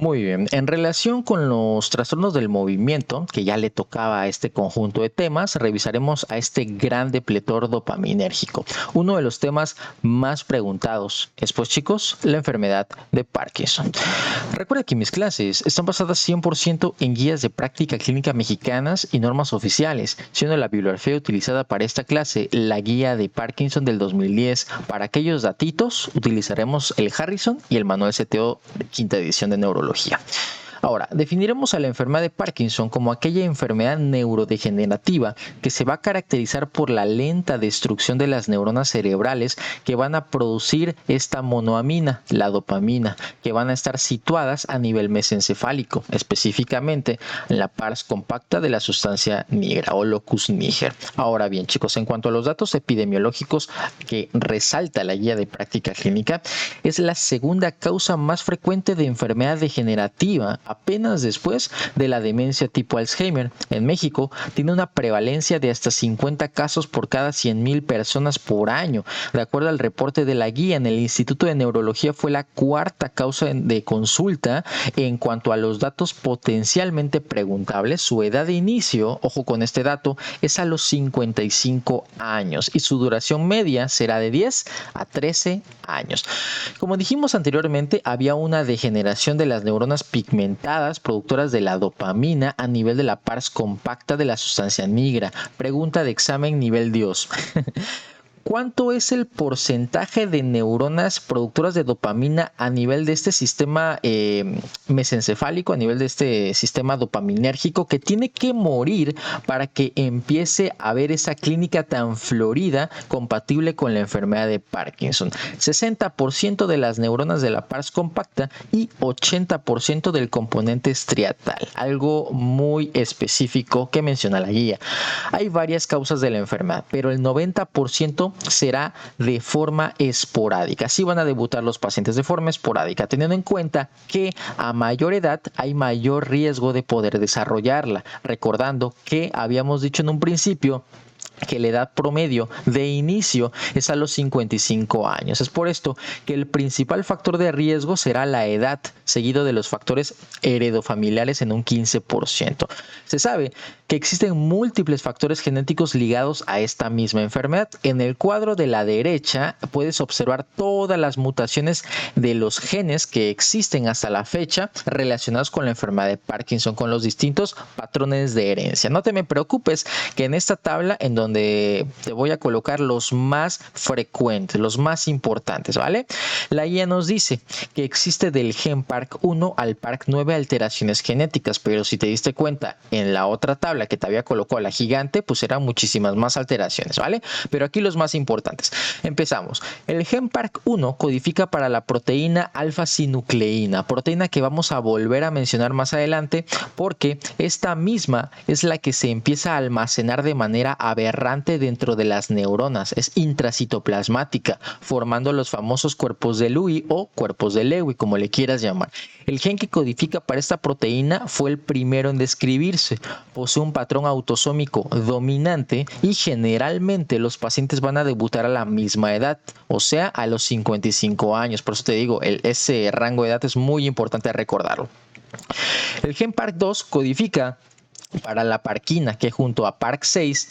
Muy bien, en relación con los trastornos del movimiento, que ya le tocaba a este conjunto de temas, revisaremos a este gran depletor dopaminérgico, uno de los temas más preguntados. Es pues chicos, la enfermedad de Parkinson. Recuerda que mis clases están basadas 100% en guías de práctica clínica mexicanas y normas oficiales, siendo la bibliografía utilizada para esta clase la guía de Parkinson del 2010. Para aquellos datitos utilizaremos el Harrison y el manual CTO de quinta edición de neurología. Ahora, definiremos a la enfermedad de Parkinson como aquella enfermedad neurodegenerativa que se va a caracterizar por la lenta destrucción de las neuronas cerebrales que van a producir esta monoamina, la dopamina, que van a estar situadas a nivel mesencefálico, específicamente en la pars compacta de la sustancia nigra o locus niger. Ahora bien, chicos, en cuanto a los datos epidemiológicos que resalta la guía de práctica clínica, es la segunda causa más frecuente de enfermedad degenerativa, apenas después de la demencia tipo Alzheimer. En México tiene una prevalencia de hasta 50 casos por cada 100,000 personas por año. De acuerdo al reporte de la guía, en el Instituto de Neurología fue la cuarta causa de consulta. En cuanto a los datos potencialmente preguntables, su edad de inicio, ojo con este dato, es a los 55 años y su duración media será de 10 a 13 años. Como dijimos anteriormente, había una degeneración de las neuronas pigmentadas productoras de la dopamina a nivel de la pars compacta de la sustancia nigra. Pregunta de examen nivel Dios. ¿Cuánto es el porcentaje de neuronas productoras de dopamina a nivel de este sistema mesencefálico, a nivel de este sistema dopaminérgico que tiene que morir para que empiece a haber esa clínica tan florida compatible con la enfermedad de Parkinson? 60% de las neuronas de la pars compacta y 80% del componente estriatal, algo muy específico que menciona la guía. Hay varias causas de la enfermedad, pero el 90% será de forma esporádica. Así van a debutar los pacientes de forma esporádica, teniendo en cuenta que a mayor edad hay mayor riesgo de poder desarrollarla. Recordando que habíamos dicho en un principio que la edad promedio de inicio es a los 55 años. Es por esto que el principal factor de riesgo será la edad, seguido de los factores heredofamiliares en un 15%. Se sabe que existen múltiples factores genéticos ligados a esta misma enfermedad. En el cuadro de la derecha puedes observar todas las mutaciones de los genes que existen hasta la fecha relacionados con la enfermedad de Parkinson, con los distintos patrones de herencia. No te me preocupes que en esta tabla en donde te voy a colocar los más frecuentes, los más importantes, ¿vale? La guía nos dice que existe del gen PARC1 al PARC9 alteraciones genéticas, pero si te diste cuenta en la otra tabla que te había colocado la gigante, pues eran muchísimas más alteraciones, ¿vale? Pero aquí los más importantes. Empezamos. El gen PARC1 codifica para la proteína alfa-sinucleína, proteína que vamos a volver a mencionar más adelante porque esta misma es la que se empieza a almacenar de manera aberrante dentro de las neuronas, es intracitoplasmática, formando los famosos cuerpos de Lewy o cuerpos de Lewy, como le quieras llamar. El gen que codifica para esta proteína fue el primero en describirse, posee un patrón autosómico dominante y generalmente los pacientes van a debutar a la misma edad, o sea, a los 55 años. Por eso te digo, ese rango de edad es muy importante recordarlo. El gen PARC2 codifica para la parquina, que junto a PARC6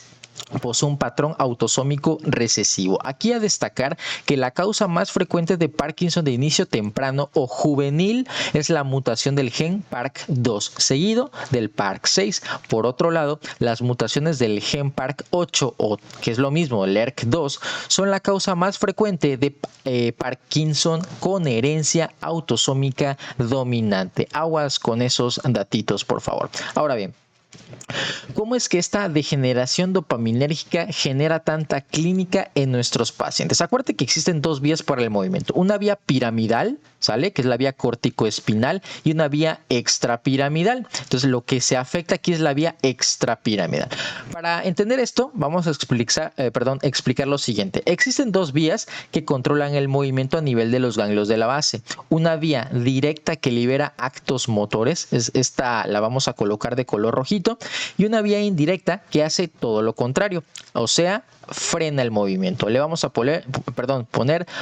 posee un patrón autosómico recesivo. Aquí a destacar que la causa más frecuente de Parkinson de inicio temprano o juvenil es la mutación del gen PARC2, seguido del PARC6. Por otro lado, las mutaciones del gen PARC8 o que es lo mismo, el ERK2, son la causa más frecuente de Parkinson con herencia autosómica dominante. Aguas con esos datitos, por favor. Ahora bien, ¿cómo es que esta degeneración dopaminérgica genera tanta clínica en nuestros pacientes? Acuérdate que existen dos vías para el movimiento. Una vía piramidal, ¿sale? Que es la vía corticoespinal, y una vía extrapiramidal. Entonces, lo que se afecta aquí es la vía extrapiramidal. Para entender esto, vamos a explicar lo siguiente. Existen dos vías que controlan el movimiento a nivel de los ganglios de la base. Una vía directa que libera actos motores, esta la vamos a colocar de color rojito, rojito, y una vía indirecta que hace todo lo contrario, o sea, frena el movimiento. Le vamos a poner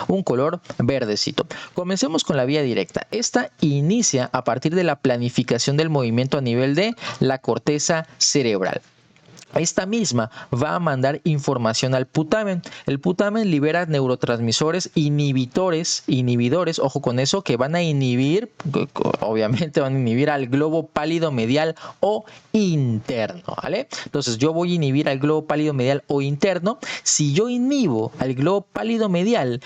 un color verdecito. Comencemos con la vía directa. Esta inicia a partir de la planificación del movimiento a nivel de la corteza cerebral. Esta misma va a mandar información al putamen. El putamen libera neurotransmisores inhibidores, ojo con eso, que van a inhibir, obviamente van a inhibir al globo pálido medial o interno, ¿vale? Entonces yo voy a inhibir al globo pálido medial o interno. Si yo inhibo al globo pálido medial,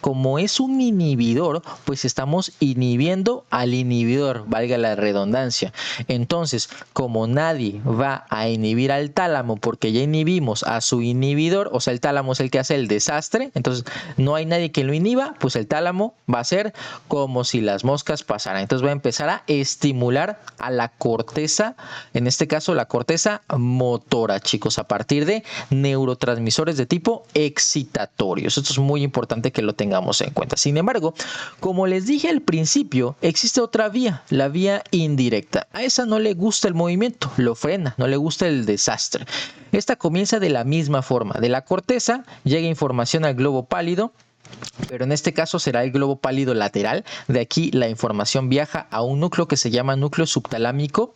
como es un inhibidor, pues estamos inhibiendo al inhibidor, valga la redundancia. Entonces, como nadie va a inhibir al tálamo porque ya inhibimos a su inhibidor, o sea, el tálamo es el que hace el desastre, entonces no hay nadie que lo inhiba, pues el tálamo va a ser como si las moscas pasaran. Entonces va a empezar a estimular a la corteza, en este caso la corteza motora, chicos, a partir de neurotransmisores de tipo excitatorios. Esto es muy importante que lo tengamos en cuenta. Sin embargo, como les dije al principio, existe otra vía, la vía indirecta. A esa no le gusta el movimiento, lo frena, no le gusta el desastre. Esta comienza de la misma forma. De la corteza llega información al globo pálido, pero en este caso será el globo pálido lateral. De aquí la información viaja a un núcleo que se llama núcleo subtalámico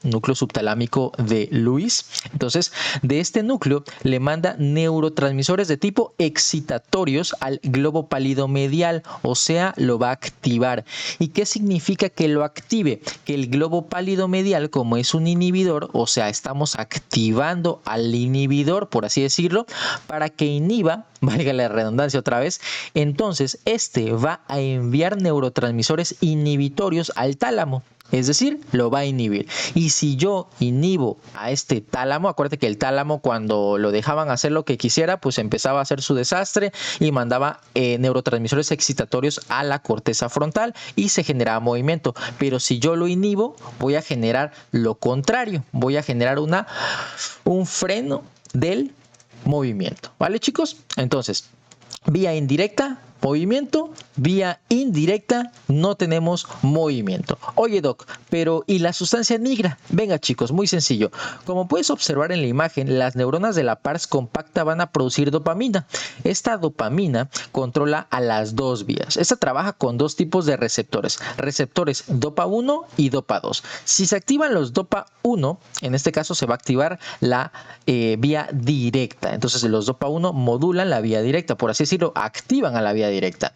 de Lewis. Entonces, de este núcleo le manda neurotransmisores de tipo excitatorios al globo pálido medial, o sea, lo va a activar. ¿Y qué significa que lo active? Que el globo pálido medial, como es un inhibidor, o sea, estamos activando al inhibidor, por así decirlo, para que inhiba, valga la redundancia otra vez. Entonces, va a enviar neurotransmisores inhibitorios al tálamo. Es decir, lo va a inhibir. Y si yo inhibo a este tálamo, acuérdate que el tálamo, cuando lo dejaban hacer lo que quisiera, pues empezaba a hacer su desastre y mandaba neurotransmisores excitatorios a la corteza frontal y se generaba movimiento. Pero si yo lo inhibo, voy a generar lo contrario. Voy a generar un freno del movimiento. ¿Vale, chicos? Entonces, vía indirecta, movimiento, vía indirecta, no tenemos movimiento. Oye, Doc, pero ¿y la sustancia negra? Venga, chicos, muy sencillo. Como puedes observar en la imagen, las neuronas de la pars compacta van a producir dopamina. Esta dopamina controla a las dos vías. Esta trabaja con dos tipos de receptores. Receptores dopa 1 y dopa 2. Si se activan los dopa 1, en este caso se va a activar la vía directa. Entonces los dopa 1 modulan la vía directa, por así decirlo, activan a la vía directa.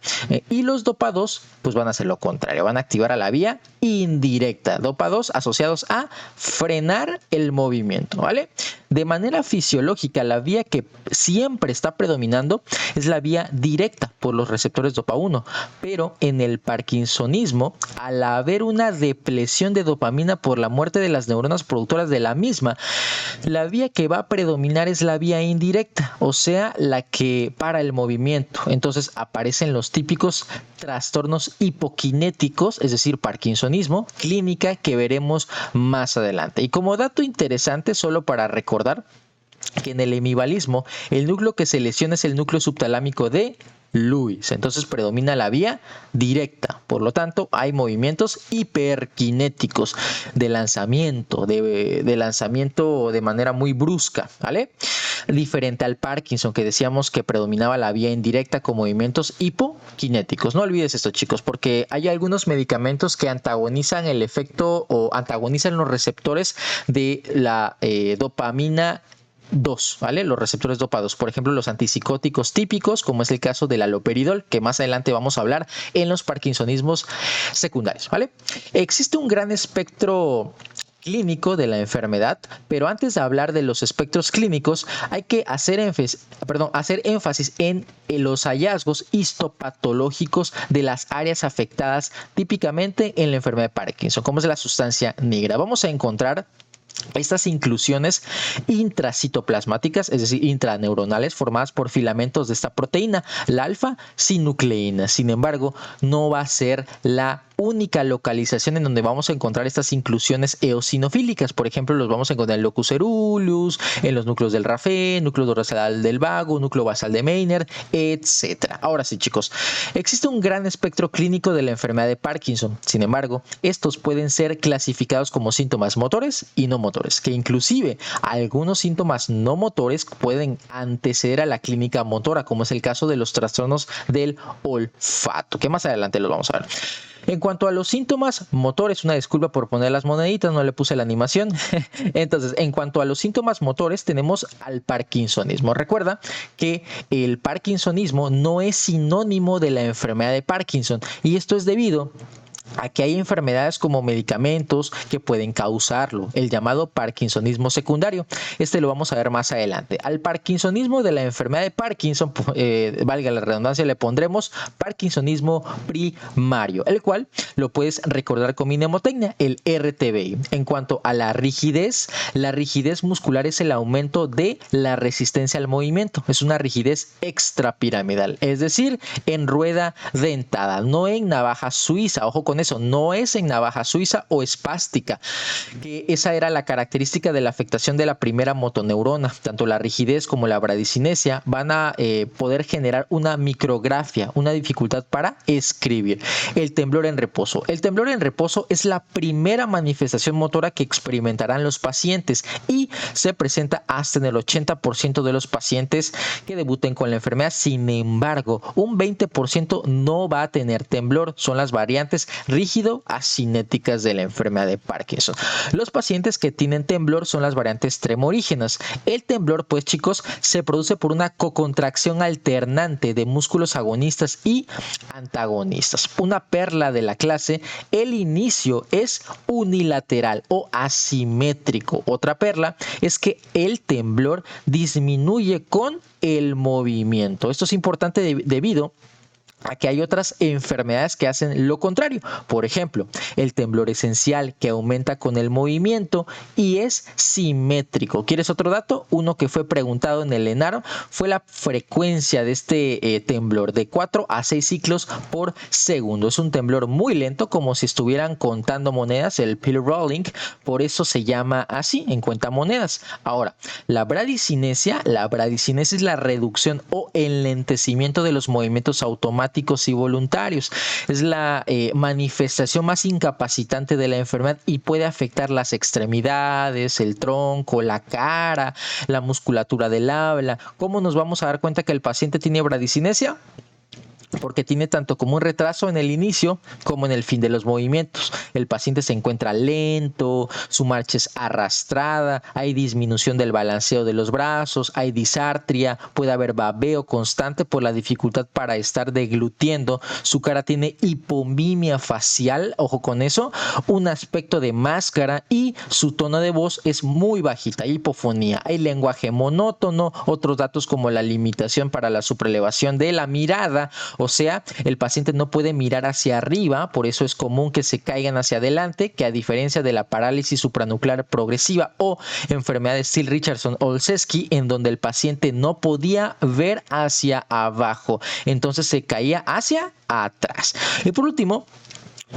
Y los dopa 2 pues van a hacer lo contrario, van a activar a la vía indirecta. Dopa 2 asociados a frenar el movimiento, ¿vale? De manera fisiológica, la vía que siempre está predominando es la vía directa por los receptores dopa 1, pero en el parkinsonismo, al haber una depresión de dopamina por la muerte de las neuronas productoras de la misma, la vía que va a predominar es la vía indirecta, o sea, la que para el movimiento. Entonces aparecen los típicos trastornos hipokinéticos, es decir, parkinsonismo, clínica, que veremos más adelante. Y como dato interesante, solo para recordar que en el hemibalismo el núcleo que se lesiona es el núcleo subtalámico de Lewis. Entonces predomina la vía directa. Por lo tanto, hay movimientos hiperkinéticos de lanzamiento, de lanzamiento de manera muy brusca, ¿vale? Diferente al Parkinson, que decíamos que predominaba la vía indirecta con movimientos hipokinéticos. No olvides esto, chicos, porque hay algunos medicamentos que antagonizan el efecto o antagonizan los receptores de la dopamina 2, ¿vale? Los receptores dopa 2, por ejemplo, los antipsicóticos típicos, como es el caso del haloperidol, que más adelante vamos a hablar en los parkinsonismos secundarios, ¿vale? Existe un gran espectro clínico de la enfermedad, pero antes de hablar de los espectros clínicos hay que hacer énfasis en los hallazgos histopatológicos de las áreas afectadas típicamente en la enfermedad de Parkinson, como es la sustancia negra. Vamos a encontrar estas inclusiones intracitoplasmáticas, es decir, intraneuronales, formadas por filamentos de esta proteína, la alfa-sinucleína. Sin embargo, no va a ser la única localización en donde vamos a encontrar estas inclusiones eosinofílicas. Por ejemplo, los vamos a encontrar en el locus ceruleus, en los núcleos del Raphe, núcleo dorsal del vago, núcleo basal de Meynert, etc. Ahora sí, chicos, existe un gran espectro clínico de la enfermedad de Parkinson. Sin embargo, estos pueden ser clasificados como síntomas motores y no motores, que inclusive algunos síntomas no motores pueden anteceder a la clínica motora, como es el caso de los trastornos del olfato, que más adelante los vamos a ver. En cuanto a los síntomas motores, una disculpa por poner las moneditas, no le puse la animación. Entonces, en cuanto a los síntomas motores, tenemos al parkinsonismo. Recuerda que el parkinsonismo no es sinónimo de la enfermedad de Parkinson, y esto es debido a que hay enfermedades como medicamentos que pueden causarlo, el llamado parkinsonismo secundario. Este lo vamos a ver más adelante. Al parkinsonismo de la enfermedad de Parkinson, valga la redundancia, le pondremos parkinsonismo primario, el cual lo puedes recordar con mi mnemotecnia, el RTBI. En cuanto a la rigidez muscular es el aumento de la resistencia al movimiento. Es una rigidez extrapiramidal, es decir, en rueda dentada, no en navaja suiza. Ojo con eso, no es en navaja suiza o espástica, que esa era la característica de la afectación de la primera motoneurona. Tanto la rigidez como la bradicinesia van a poder generar una micrografia, una dificultad para escribir. El temblor en reposo. El temblor en reposo es la primera manifestación motora que experimentarán los pacientes y se presenta hasta en el 80% de los pacientes que debuten con la enfermedad. Sin embargo, un 20% no va a tener temblor. Son las variantes rígido acinéticas de la enfermedad de Parkinson. Los pacientes que tienen temblor son las variantes tremorígenas. El temblor, pues chicos, se produce por una cocontracción alternante de músculos agonistas y antagonistas. Una perla de la clase, el inicio es unilateral o asimétrico. Otra perla es que el temblor disminuye con el movimiento. Esto es importante debido a que hay otras enfermedades que hacen lo contrario. Por ejemplo, el temblor esencial, que aumenta con el movimiento y es simétrico. ¿Quieres otro dato? Uno que fue preguntado en el ENARM fue la frecuencia de este temblor, de 4 a 6 ciclos por segundo. Es un temblor muy lento, como si estuvieran contando monedas, el pill rolling, por eso se llama así, en cuentamonedas. Ahora, la bradicinesia es la reducción o enlentecimiento de los movimientos automáticos y voluntarios. Es la manifestación más incapacitante de la enfermedad y puede afectar las extremidades, el tronco, la cara, la musculatura del habla. ¿Cómo nos vamos a dar cuenta que el paciente tiene bradicinesia? Porque tiene tanto como un retraso en el inicio como en el fin de los movimientos. El paciente se encuentra lento, su marcha es arrastrada, hay disminución del balanceo de los brazos, hay disartria, puede haber babeo constante por la dificultad para estar deglutiendo, su cara tiene hipomimia facial, ojo con eso, un aspecto de máscara y su tono de voz es muy bajita, hipofonía, hay lenguaje monótono, otros datos como la limitación para la supraelevación de la mirada. O sea, el paciente no puede mirar hacia arriba, por eso es común que se caigan hacia adelante, que a diferencia de la parálisis supranuclear progresiva o enfermedad de Still-Richardson-Olszewski, en donde el paciente no podía ver hacia abajo, entonces se caía hacia atrás. Y por último,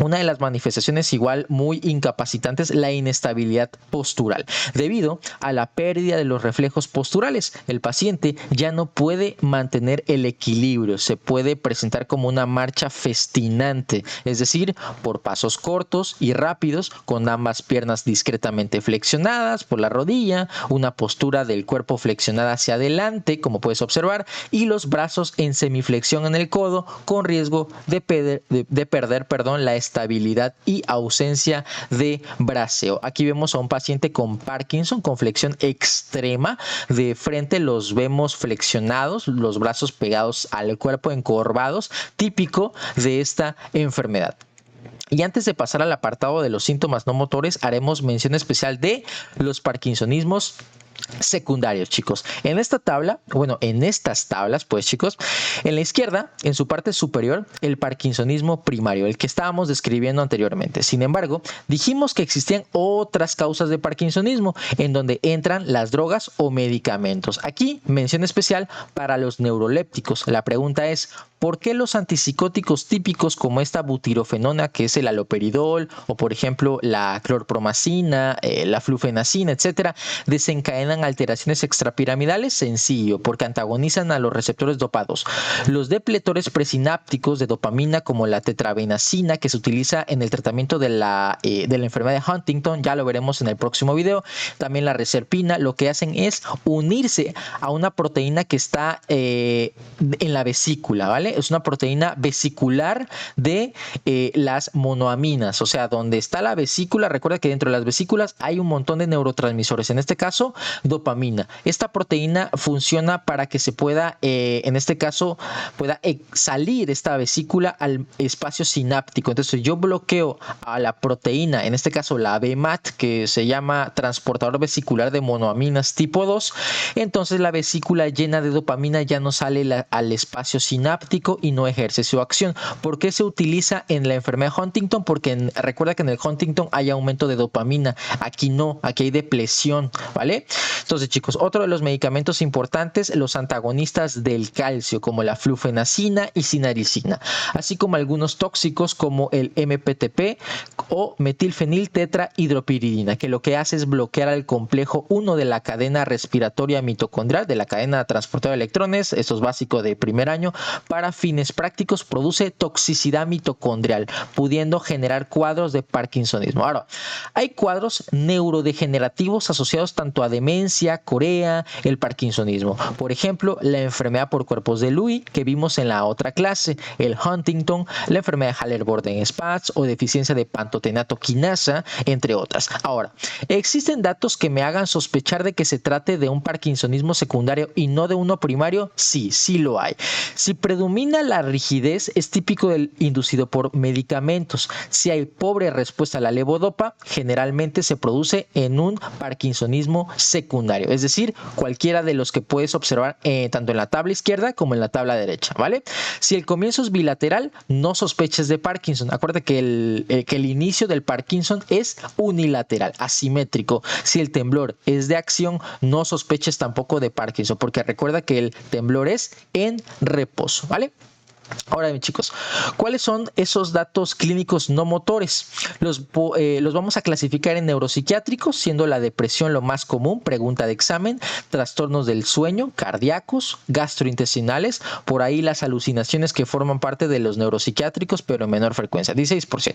una de las manifestaciones igual muy incapacitantes, la inestabilidad postural. Debido a la pérdida de los reflejos posturales, el paciente ya no puede mantener el equilibrio, se puede presentar como una marcha festinante, es decir, por pasos cortos y rápidos, con ambas piernas discretamente flexionadas por la rodilla, una postura del cuerpo flexionada hacia adelante, como puedes observar, y los brazos en semiflexión en el codo, con riesgo de perder la estabilidad y ausencia de braceo. Aquí vemos a un paciente con Parkinson con flexión extrema. De frente los vemos flexionados, los brazos pegados al cuerpo, encorvados, típico de esta enfermedad. Y antes de pasar al apartado de los síntomas no motores, haremos mención especial de los parkinsonismos secundarios, chicos. En esta tabla, bueno, en estas tablas, pues, chicos, en la izquierda, en su parte superior, el parkinsonismo primario, el que estábamos describiendo anteriormente. Sin embargo, dijimos que existían otras causas de parkinsonismo, en donde entran las drogas o medicamentos. Aquí, mención especial para los neurolépticos. La pregunta es, ¿por qué los antipsicóticos típicos como esta butirofenona, que es el haloperidol, o por ejemplo la clorpromacina, la flufenacina, etcétera, desencadenan alteraciones extrapiramidales? Sencillo, porque antagonizan a los receptores dopados. Los depletores presinápticos de dopamina, como la tetrabenazina, que se utiliza en el tratamiento de la enfermedad de Huntington, ya lo veremos en el próximo video. También la reserpina, lo que hacen es unirse a una proteína que está en la vesícula, ¿vale? Es una proteína vesicular de las monoaminas, o sea, donde está la vesícula, recuerda que dentro de las vesículas hay un montón de neurotransmisores, en este caso dopamina. Esta proteína funciona para que se pueda, en este caso, pueda salir esta vesícula al espacio sináptico. Entonces yo bloqueo a la proteína, en este caso la BMAT, que se llama transportador vesicular de monoaminas tipo 2, entonces la vesícula llena de dopamina ya no sale al espacio sináptico y no ejerce su acción. ¿Por qué se utiliza en la enfermedad de Huntington? Porque recuerda que en el Huntington hay aumento de dopamina, aquí no, aquí hay depresión, ¿vale? Entonces, chicos, otro de los medicamentos importantes, los antagonistas del calcio, como la flufenacina y cinaricina, así como algunos tóxicos como el MPTP o metilfenil tetrahidropiridina, que lo que hace es bloquear al complejo 1 de la cadena respiratoria mitocondrial, de la cadena transportadora de electrones. Esto es básico de primer año. Para fines prácticos produce toxicidad mitocondrial, pudiendo generar cuadros de parkinsonismo. Ahora, hay cuadros neurodegenerativos asociados tanto a demencia, corea, el parkinsonismo. Por ejemplo, la enfermedad por cuerpos de Lewy, que vimos en la otra clase, el Huntington, la enfermedad de Haller-Boden-Spatz o deficiencia de pantotenato quinasa, entre otras. Ahora, ¿existen datos que me hagan sospechar de que se trate de un parkinsonismo secundario y no de uno primario? Sí, sí lo hay. Si predomina la rigidez, es típico del inducido por medicamentos. Si hay pobre respuesta a la levodopa, generalmente se produce en un parkinsonismo secundario, es decir, cualquiera de los que puedes observar tanto en la tabla izquierda como en la tabla derecha, ¿vale? Si el comienzo es bilateral, no sospeches de Parkinson. Acuérdate que el inicio del Parkinson es unilateral, asimétrico. Si el temblor es de acción, no sospeches tampoco de Parkinson, porque recuerda que el temblor es en reposo, ¿vale? Ahora bien, chicos, ¿cuáles son esos datos clínicos no motores? Los vamos a clasificar en neuropsiquiátricos, siendo la depresión lo más común, pregunta de examen, trastornos del sueño, cardíacos, gastrointestinales, por ahí las alucinaciones que forman parte de los neuropsiquiátricos, pero en menor frecuencia, 16%.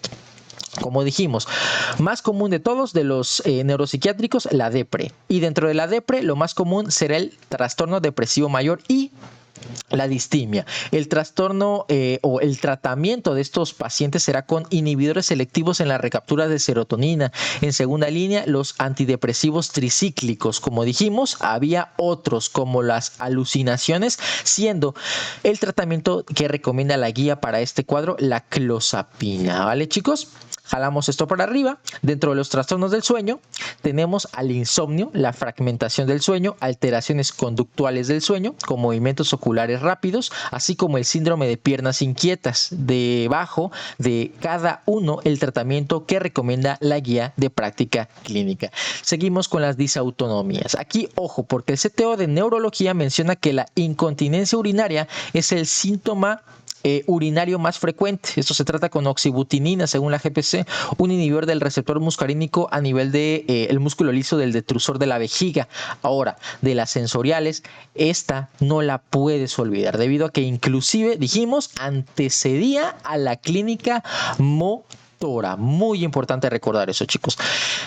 Como dijimos, más común de todos de los neuropsiquiátricos, la depre. Y dentro de la depre, lo más común será el trastorno depresivo mayor y la distimia. El trastorno o el tratamiento de estos pacientes será con inhibidores selectivos en la recaptura de serotonina. En segunda línea, los antidepresivos tricíclicos. Como dijimos, había otros como las alucinaciones, siendo el tratamiento que recomienda la guía para este cuadro la clozapina. ¿Vale, chicos? Jalamos esto para arriba. Dentro de los trastornos del sueño tenemos al insomnio, la fragmentación del sueño, alteraciones conductuales del sueño con movimientos oculares rápidos, así como el síndrome de piernas inquietas. Debajo de cada uno el tratamiento que recomienda la guía de práctica clínica. Seguimos con las disautonomías. Aquí, ojo, porque el CTO de neurología menciona que la incontinencia urinaria es el síntoma urinario más frecuente. Esto se trata con oxibutinina, según la GPC, un inhibidor del receptor muscarínico a nivel de el músculo liso del detrusor de la vejiga. Ahora, de las sensoriales, esta no la puedes olvidar, debido a que inclusive, dijimos, antecedía a la clínica motora. Muy importante recordar eso, chicos.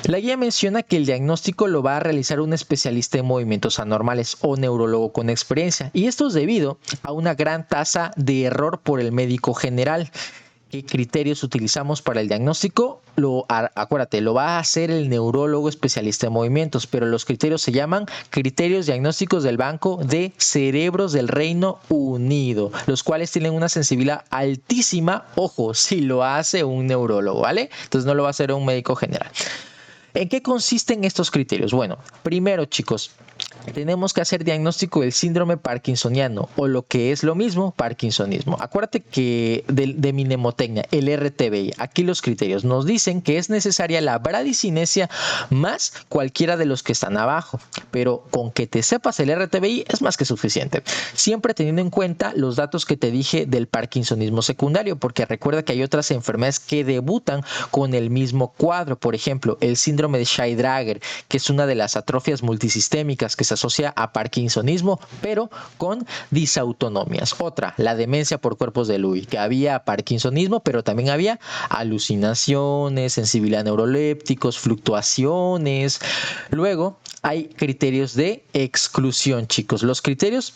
La guía menciona que el diagnóstico lo va a realizar un especialista en movimientos anormales o neurólogo con experiencia, y esto es debido a una gran tasa de error por el médico general. ¿Qué criterios utilizamos para el diagnóstico? Acuérdate, lo va a hacer el neurólogo especialista en movimientos, pero los criterios se llaman criterios diagnósticos del Banco de Cerebros del Reino Unido, los cuales tienen una sensibilidad altísima, ojo, si lo hace un neurólogo, ¿vale? Entonces no lo va a hacer un médico general. ¿En qué consisten estos criterios? Bueno, primero, chicos, tenemos que hacer diagnóstico del síndrome parkinsoniano o lo que es lo mismo, parkinsonismo. Acuérdate que de mi mnemotecnia, el RTBI, aquí los criterios nos dicen que es necesaria la bradicinesia más cualquiera de los que están abajo, pero con que te sepas el RTBI es más que suficiente. Siempre teniendo en cuenta los datos que te dije del parkinsonismo secundario, porque recuerda que hay otras enfermedades que debutan con el mismo cuadro. Por ejemplo, el síndrome de Shay-Drager, que es una de las atrofias multisistémicas que se asocia a parkinsonismo, pero con disautonomias. Otra, la demencia por cuerpos de Lewy, que había parkinsonismo, pero también había alucinaciones, sensibilidad a neurolépticos, fluctuaciones. Luego hay criterios de exclusión, chicos. Los criterios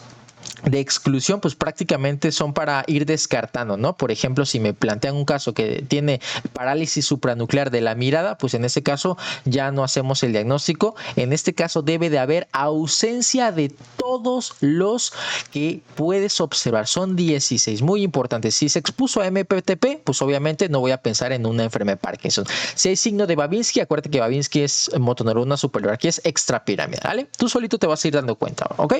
de exclusión pues prácticamente son para ir descartando, ¿no? Por ejemplo, si me plantean un caso que tiene parálisis supranuclear de la mirada, pues en ese caso ya no hacemos el diagnóstico. En este caso debe de haber ausencia de todos los que puedes observar. Son 16, muy importantes. Si se expuso a MPTP, pues obviamente no voy a pensar en una enfermedad de Parkinson. Si hay signo de Babinski, acuérdate que Babinski es motoneurona superior, aquí es extrapiramidal, ¿vale? Tú solito te vas a ir dando cuenta, ¿ok?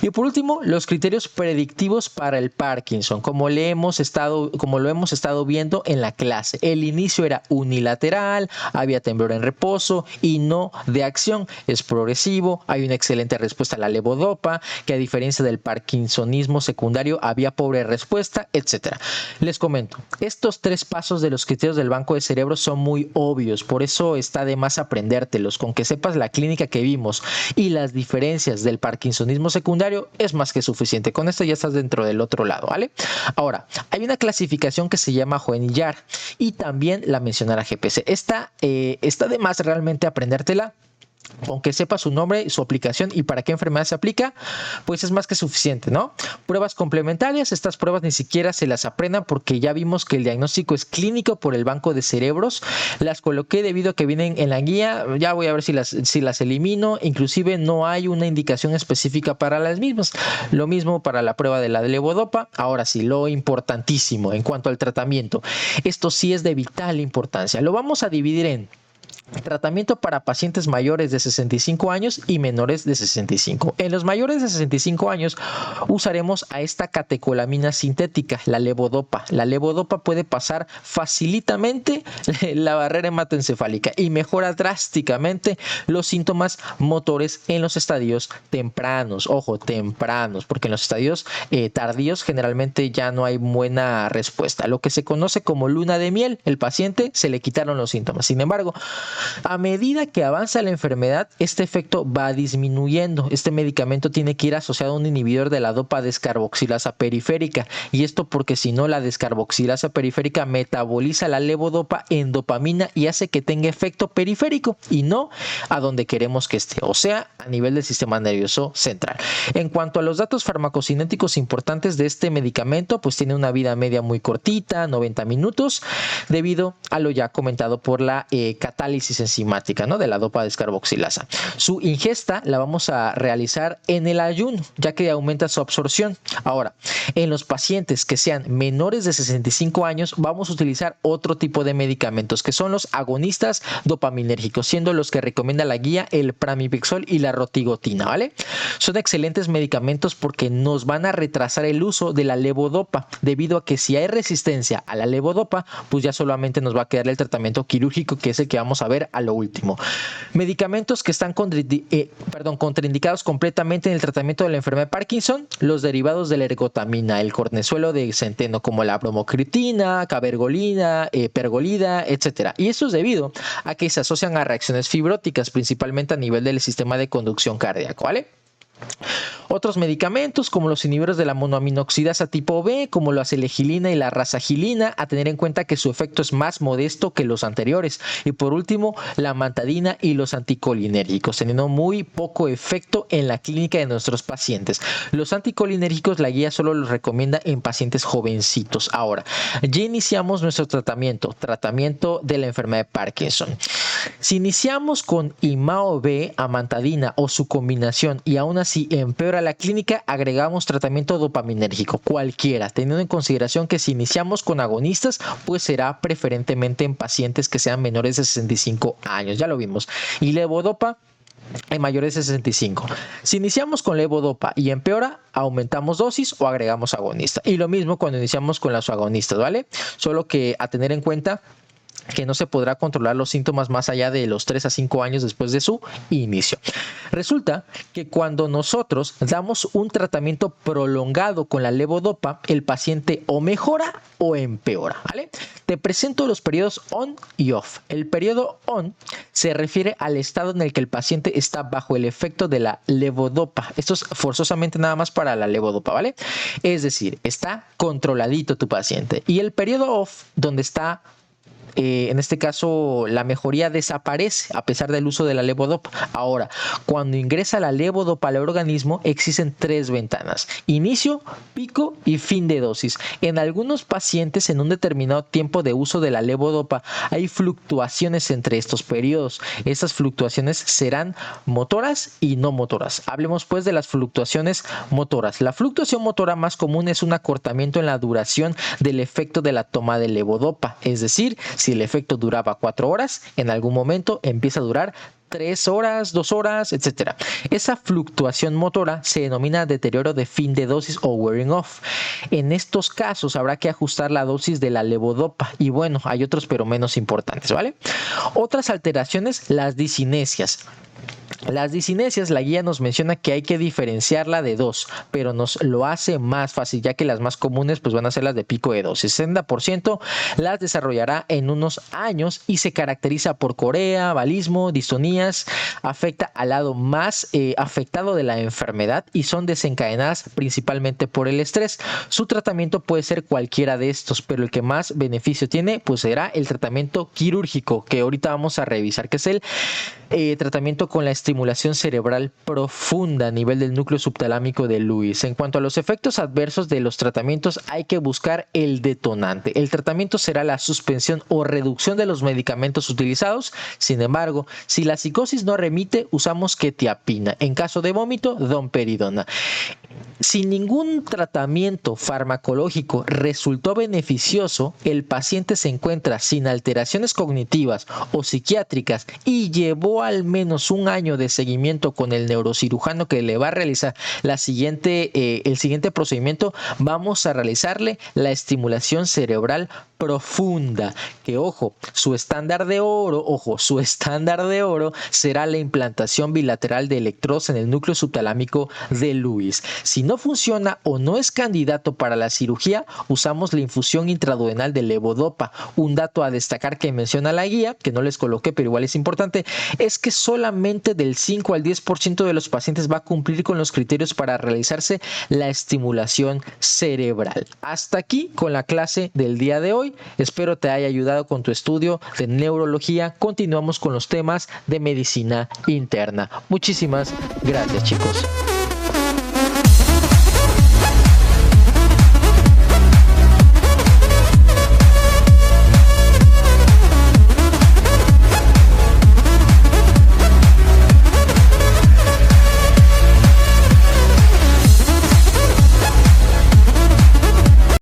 Y por último, los criterios predictivos para el Parkinson, como lo hemos estado viendo en la clase. El inicio era unilateral, había temblor en reposo y no de acción. Es progresivo, hay una excelente respuesta a la levodopa, que a diferencia del parkinsonismo secundario había pobre respuesta, etc. Les comento, estos 3 pasos de los criterios del banco de cerebro son muy obvios, por eso está de más aprendértelos. Con que sepas la clínica que vimos y las diferencias del parkinsonismo secundario es más que suficiente. Con esto ya estás dentro del otro lado, ¿vale? Ahora, hay una clasificación que se llama Hoehn-Yahr y también la mencionará GPC. Está de más realmente aprendértela. Aunque sepa su nombre, su aplicación y para qué enfermedad se aplica, pues es más que suficiente, ¿no? Pruebas complementarias, estas pruebas ni siquiera se las aprendan porque ya vimos que el diagnóstico es clínico por el banco de cerebros. Las coloqué debido a que vienen en la guía, ya voy a ver si las elimino. Inclusive no hay una indicación específica para las mismas. Lo mismo para la prueba de la levodopa. Ahora sí, lo importantísimo en cuanto al tratamiento. Esto sí es de vital importancia. Lo vamos a dividir en tratamiento para pacientes mayores de 65 años y menores de 65. En los mayores de 65 años usaremos a esta catecolamina sintética, la levodopa. La levodopa puede pasar facilitamente la barrera hematoencefálica y mejora drásticamente los síntomas motores en los estadios tempranos. Ojo, tempranos, porque en los estadios tardíos generalmente ya no hay buena respuesta. Lo que se conoce como luna de miel, el paciente se le quitaron los síntomas. Sin embargo, a medida que avanza la enfermedad, este efecto va disminuyendo. Este medicamento tiene que ir asociado a un inhibidor de la dopa descarboxilasa periférica, y esto porque si no, la descarboxilasa periférica metaboliza la levodopa en dopamina y hace que tenga efecto periférico y no a donde queremos que esté, o sea, a nivel del sistema nervioso central. En cuanto a los datos farmacocinéticos importantes de este medicamento, pues tiene una vida media muy cortita, 90 minutos, debido a lo ya comentado por la catálisis enzimática, ¿no?, de la dopa descarboxilasa. Su ingesta la vamos a realizar en el ayuno, ya que aumenta su absorción. Ahora, en los pacientes que sean menores de 65 años, vamos a utilizar otro tipo de medicamentos, que son los agonistas dopaminérgicos, siendo los que recomienda la guía el pramipexol y la rotigotina, ¿vale? Son excelentes medicamentos porque nos van a retrasar el uso de la levodopa, debido a que si hay resistencia a la levodopa, pues ya solamente nos va a quedar el tratamiento quirúrgico, que es el que vamos a ver a lo último. Medicamentos que están contraindicados completamente en el tratamiento de la enfermedad de Parkinson: los derivados de la ergotamina, el cornezuelo de centeno, como la bromocriptina, cabergolina, pergolida, etc. Y eso es debido a que se asocian a reacciones fibróticas, principalmente a nivel del sistema de conducción cardíaco, ¿vale? Otros medicamentos como los inhibidores de la monoaminoxidasa tipo B, como la selegilina y la rasagilina, a tener en cuenta que su efecto es más modesto que los anteriores. Y por último, la amantadina y los anticolinérgicos, teniendo muy poco efecto en la clínica de nuestros pacientes. Los anticolinérgicos, la guía solo los recomienda en pacientes jovencitos. Ahora, ya iniciamos nuestro tratamiento de la enfermedad de Parkinson. Si iniciamos con IMAO-B, amantadina o su combinación y aún así empeora la clínica, agregamos tratamiento dopaminérgico, cualquiera, teniendo en consideración que si iniciamos con agonistas, pues será preferentemente en pacientes que sean menores de 65 años, ya lo vimos. Y levodopa, en mayores de 65. Si iniciamos con levodopa y empeora, aumentamos dosis o agregamos agonista. Y lo mismo cuando iniciamos con los agonistas, ¿vale? Solo que a tener en cuenta que no se podrá controlar los síntomas más allá de los 3 a 5 años después de su inicio. Resulta que cuando nosotros damos un tratamiento prolongado con la levodopa, el paciente o mejora o empeora, ¿vale? Te presento los periodos on y off. El periodo on se refiere al estado en el que el paciente está bajo el efecto de la levodopa. Esto es forzosamente nada más para la levodopa, ¿vale? Es decir, está controladito tu paciente. Y el periodo off, donde está en este caso la mejoría desaparece a pesar del uso de la levodopa. Ahora, cuando ingresa la levodopa al organismo existen 3 ventanas: inicio, pico y fin de dosis. En algunos pacientes en un determinado tiempo de uso de la levodopa hay fluctuaciones entre estos periodos. Estas fluctuaciones serán motoras y no motoras. Hablemos pues de las fluctuaciones motoras. La fluctuación motora más común es un acortamiento en la duración del efecto de la toma de levodopa, es decir, si el efecto duraba 4 horas, en algún momento empieza a durar 3 horas, 2 horas, etc. Esa fluctuación motora se denomina deterioro de fin de dosis o wearing off. En estos casos habrá que ajustar la dosis de la levodopa y bueno, hay otros pero menos importantes, ¿vale? Otras alteraciones, las discinesias. Las discinesias, la guía nos menciona que hay que diferenciarla de 2, pero nos lo hace más fácil, ya que las más comunes pues van a ser las de pico de dosis. 60% las desarrollará en unos años y se caracteriza por corea, balismo, distonías, afecta al lado más afectado de la enfermedad y son desencadenadas principalmente por el estrés. Su tratamiento puede ser cualquiera de estos, pero el que más beneficio tiene pues será el tratamiento quirúrgico, que ahorita vamos a revisar, que es el tratamiento con la estimulación cerebral profunda a nivel del núcleo subtalámico de Lewis. En cuanto a los efectos adversos de los tratamientos, hay que buscar el detonante. El tratamiento será la suspensión o reducción de los medicamentos utilizados. Sin embargo, si la psicosis no remite, usamos quetiapina. En caso de vómito, domperidona. Si ningún tratamiento farmacológico resultó beneficioso, el paciente se encuentra sin alteraciones cognitivas o psiquiátricas y llevó al menos un año de seguimiento con el neurocirujano que le va a realizar el siguiente procedimiento, vamos a realizarle la estimulación cerebral profunda, que su estándar de oro será la implantación bilateral de electrodos en el núcleo subtalámico de Lewis. Si no funciona o no es candidato para la cirugía, usamos la infusión intraduodenal de levodopa. Un dato a destacar que menciona la guía, que no les coloqué pero igual es importante, es que solamente del 5 al 10% de los pacientes va a cumplir con los criterios para realizarse la estimulación cerebral. Hasta aquí con la clase del día de hoy. Espero te haya ayudado con tu estudio de neurología. Continuamos con los temas de medicina interna. Muchísimas gracias, chicos.